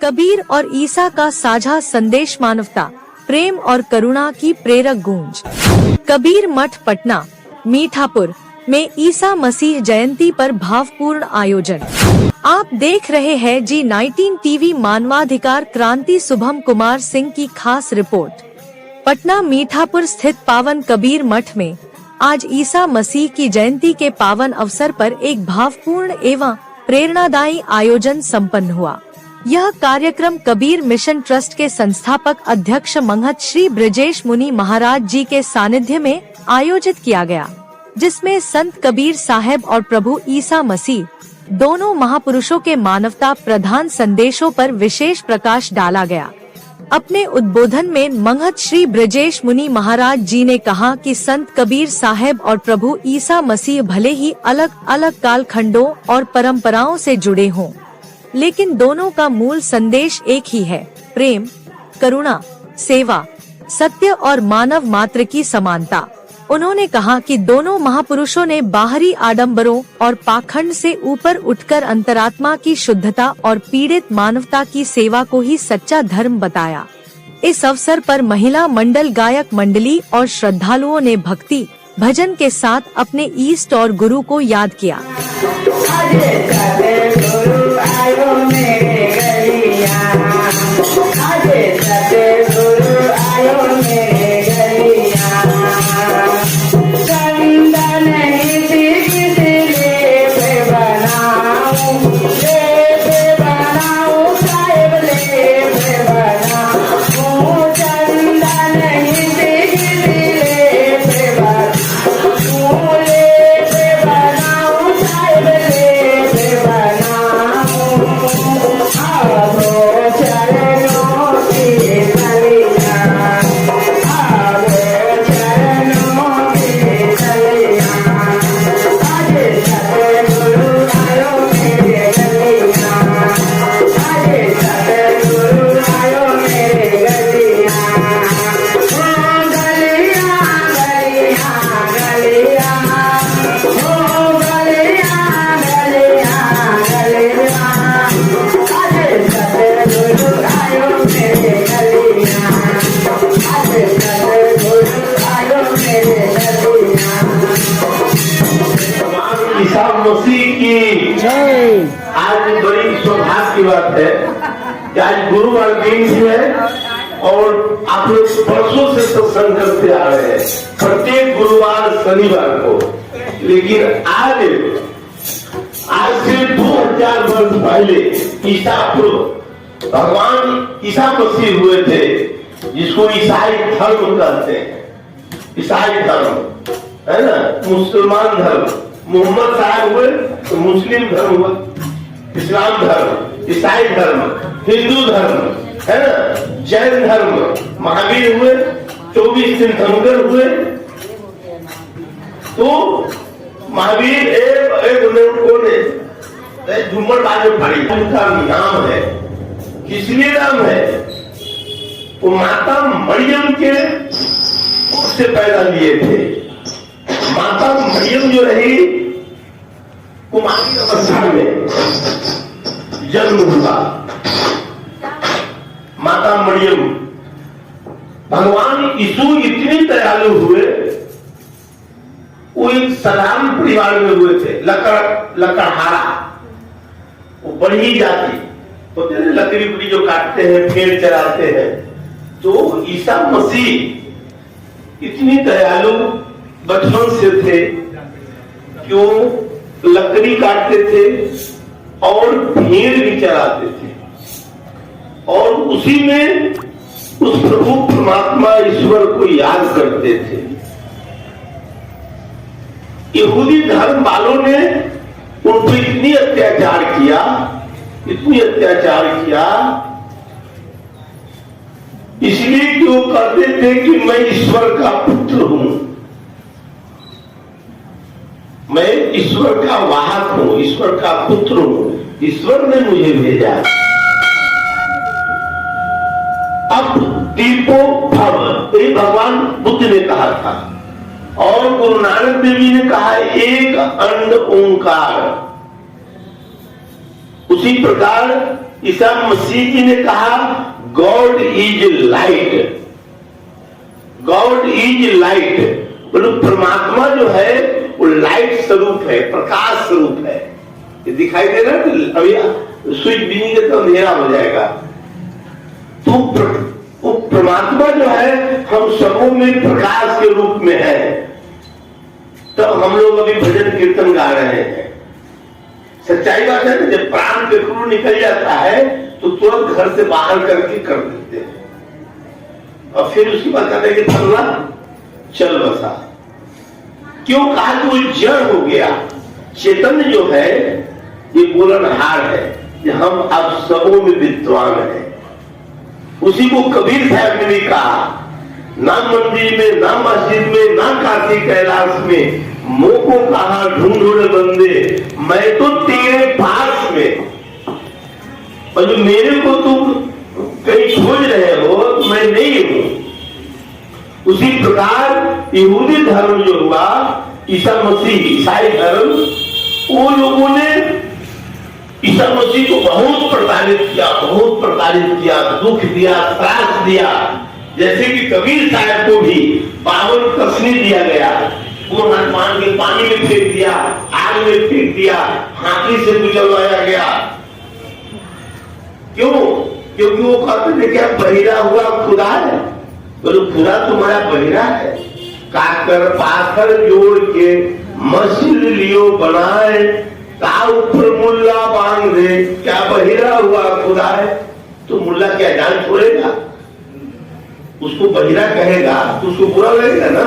कबीर और ईसा का साझा संदेश, मानवता, प्रेम और करुणा की प्रेरक गूंज। कबीर मठ पटना मीठापुर में ईसा मसीह जयंती पर भावपूर्ण आयोजन। आप देख रहे हैं G19 टीवी। मानवाधिकार क्रांति शुभम कुमार सिंह की खास रिपोर्ट। पटना मीठापुर स्थित पावन कबीर मठ में आज ईसा मसीह की जयंती के पावन अवसर पर एक भावपूर्ण एवं प्रेरणादायी आयोजन संपन्न हुआ। यह कार्यक्रम कबीर मिशन ट्रस्ट के संस्थापक अध्यक्ष महंत श्री ब्रजेश मुनि महाराज जी के सानिध्य में आयोजित किया गया, जिसमें संत कबीर साहब और प्रभु ईसा मसीह दोनों महापुरुषों के मानवता प्रधान संदेशों पर विशेष प्रकाश डाला गया। अपने उद्बोधन में महंत श्री ब्रजेश मुनि महाराज जी ने कहा कि संत कबीर साहब और प्रभु ईसा मसीह भले ही अलग अलग कालखंडों और परंपराओं से जुड़े हों, लेकिन दोनों का मूल संदेश एक ही है, प्रेम, करुणा, सेवा, सत्य और मानव मात्र की समानता। उन्होंने कहा कि दोनों महापुरुषों ने बाहरी आडंबरों और पाखंड से ऊपर उठकर अंतरात्मा की शुद्धता और पीड़ित मानवता की सेवा को ही सच्चा धर्म बताया। इस अवसर पर महिला मंडल, गायक मंडली और श्रद्धालुओं ने भक्ति भजन के साथ अपने ईष्ट और गुरु को याद किया। ईसा मसीह की आज बड़ी सौभाग्य की बात है कि आज गुरुवार दिन है और आप लोग वर्षों से सत्संग करते आ रहे हैं, प्रत्येक गुरुवार शनिवार को। लेकिन आज से 2000 वर्ष पहले ईसा भगवान ईसा मसीह हुए थे, जिसको ईसाई धर्म कहते हैं। ईसाई धर्म है ना, मुसलमान धर्म। मोहम्मद साहब हुए तो मुस्लिम धर्म हुआ, इस्लाम धर्म, ईसाई धर्म, हिंदू धर्म है ना, जैन धर्म, महावीर हुए, 24 तीर्थंकर हुए। तो महावीर एक झूमर बाजे पड़ी, उनका नाम है, किसलिए नाम है? वो माता मरियम के से पैदा लिए थे। माता मरियम जो रही, कुमारी अवस्था में जन्म हुआ। माता मरियम, भगवान यीशु इतने दयालु हुए, वो एक साधारण परिवार में हुए थे, लकड़हारा। वो बड़ी जाति होते हैं, लकड़ी बुड़ी जो काटते हैं, पेड़ चराते हैं। तो ईसा मसीह इतनी दयालु बचपन से थे कि वो लकड़ी काटते थे और भेड़ भी चराते थे, और उसी में उस प्रभु परमात्मा ईश्वर को याद करते थे। यहूदी धर्म वालों ने उन पर इतनी अत्याचार किया, इतनी अत्याचार किया, इसलिए कि वो कहते थे कि मैं ईश्वर का पुत्र हूं, मैं ईश्वर का वाहक हूं, ईश्वर का पुत्र हूं, ईश्वर ने मुझे भेजा। अब दीपो भव, ये भगवान बुद्ध ने कहा था, और गुरु नानक देव जी ने कहा एक अंड ओंकार। उसी प्रकार ईसा मसीह जी ने कहा God is light, God is light. मतलब परमात्मा जो है वो लाइट स्वरूप है, प्रकाश स्वरूप है। ये दिखाई दे रहा है, अभी स्विच बीनेंगे तो अंधेरा हो जाएगा। तो वो परमात्मा जो है हम सबों में प्रकाश के रूप में है। तो हम लोग अभी भजन कीर्तन गा रहे हैं। सच्चाई बात है ना, जब प्राण पे क्रू निकल जाता है तो तुरंत घर से बाहर करके कर देते हैं और फिर उसके बाद कहते हैं कि चलना चल बसा। क्यों? कहा कि वो जड़ हो गया। चेतन जो है ये बोलनहार है कि हम अब सबों में विद्वान हैं। उसी को कबीर साहब ने भी कहा, ना मंदिर में, ना मस्जिद में, ना काशी कैलाश में, मुंह को कहा ढूंढो रे बंदे, मैं तो तेरे पास में। और जो मेरे को तुम कहीं खोज रहे हो तो मैं नहीं हूं। उसी प्रकार यहूदी धर्म जो हुआ, ईसा मसीह ईसाई धर्म, वो लोगों ने ईसा मसीह को बहुत प्रताड़ित किया, बहुत प्रताड़ित किया, दुख दिया, त्रास दिया। जैसे कि कबीर साहब को भी पावन कसनी दिया गया, वो हनुमान के पानी में फेंक दिया, आग में फेंक दिया, हाथी से गुजरवाया गया। क्यों? क्योंकि वो कहते थे क्या बहिरा हुआ खुदा है। बोलो खुदा तुम्हारा बहिरा है। काकर पाथर जोड़ के मस्जिद लियो बनाए, ता ऊपर मुल्ला बांध दे, क्या बहिरा हुआ खुदा है। तो मुल्ला क्या जान छोड़ेगा? उसको बहिरा कहेगा तो उसको बुरा लगेगा ना।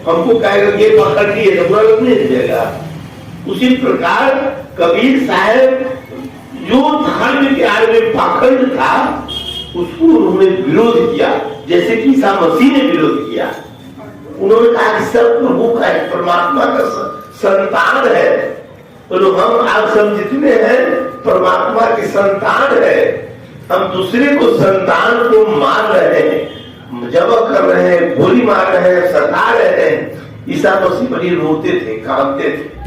हमको कहेगा ये पकड़ ली है तो बुरा लगने देगा। उसी प्रकार कबीर साहब जो धर्म के आगे में पाखंड था उसको उन्होंने विरोध किया, जैसे कि ईसा मसीह ने विरोध किया। उन्होंने कहा कि सब प्रभु का है, परमात्मा का संतान है। तो हम आप सब जितने हैं परमात्मा की संतान है। हम दूसरे को संतान को मार रहे हैं, जबक कर रहे हैं, गोली मार रहे हैं, सता रहे हैं। ईसा मसीह बड़ी रोते थे, कांपते थे।